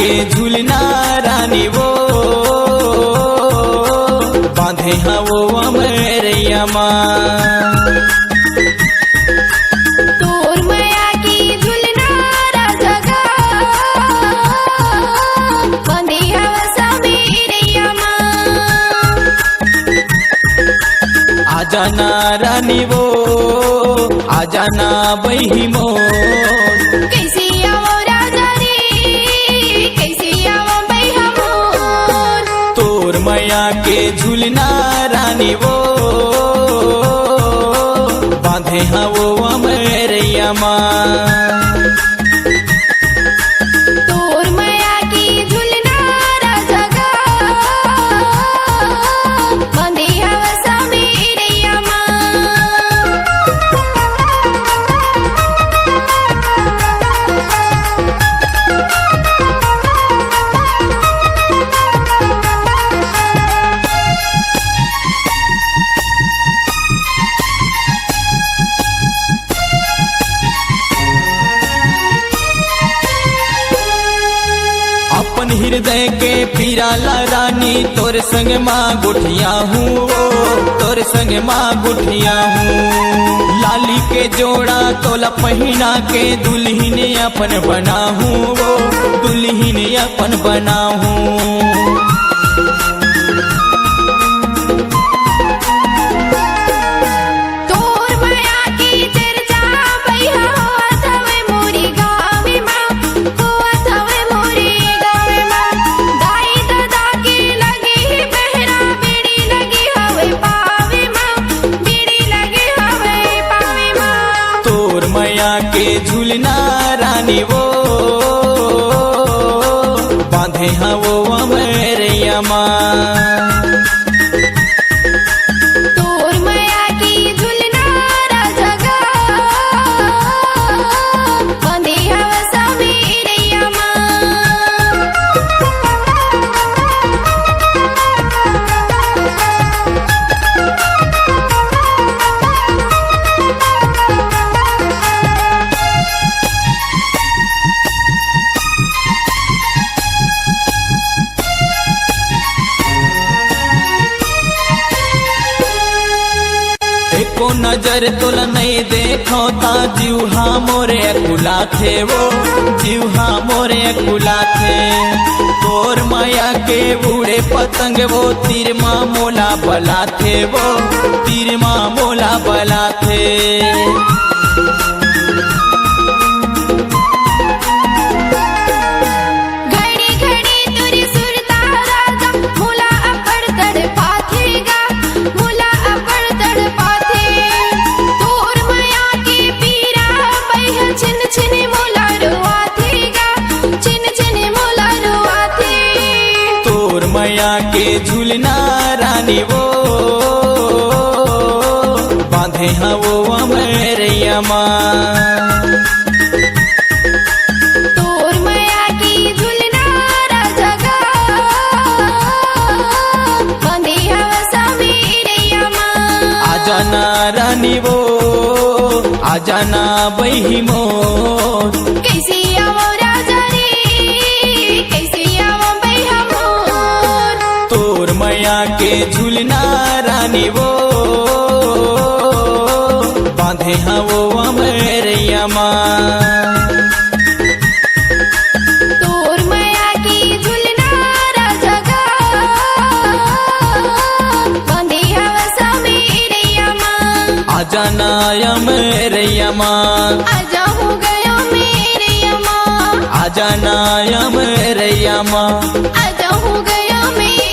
के झूलना रानी वो बांधे हाँ वो अमरैया माँ। तोर मैया की झूलना राजा गा बांधे हवा समीरैया माँ। आजा ना रानी वो आजा ना बही मोर कैसी आवो राजा रे कैसी आवो बैहा मोर। तोर मैया के झूलना रानी वो बांधे हाँ वो अमरैया माँ। तोर मैया की झूलना राजा गा बांधे हवा समीरैया माँ। अपन हृदय के पीराला रानी तोर संग माँ गुठिया हूँ तोर संग माँ गुठिया हूँ। लाली के जोड़ा तोला पहिना के दुल्हन अपन बना हूँ दुल्हन अपन बना हूँ। तोर मैया की चर्चा बैहा होत हवे मोरी गावे माँ होत हवे मोरी गावे माँ। दाई दादा के लगी ही पहरा बीड़ी लगी हवे पावे माँ बीड़ी लगी हवे पावे माँ। तोर मैया के झूलना रानी वो बांधे हाँ वो अमरैया माँ। तोर मैया की झूलना राजा गा बांधे हवा समीरैया माँ। एको नजर तोला नहीं देखो ता जीवहा मोरे अकुला थे वो जीवहा मोरे अकुला थे। तोर माया के बूढ़े पतंग वो तीर माँ मोला बला थे वो तीर माँ मोला बला थे। घड़ी घड़ी तुरी सुरता राजा मुला अपर तड़पाथेगा मुला अपर तड़पाथे। तोर मैया की पीरा बैहा छिन छिन मुला रुआथेगा छिन छिन मुला रुआथे। तोर मैया के झूलना रानी वो बांधे हाँ वो अमरैया माँ। तोर मैया की झूलना राजा गा बांधे हवा समीरैया माँ। आजा ना रानी वो आजा ना बही मोर कैसी आवो राजा रे कैसी आवो बैहा मोर। तोर मैया के झूलना रानी वो बांधे हाँ वो अमरैया माँ। तोर मैया की झूलना राजा गा बांधे हवा समीरैया माँ। आजा ना अमरैया माँ आजा हो गया मेरे यमा आजा ना अमरैया माँ आजा हो गया मेरे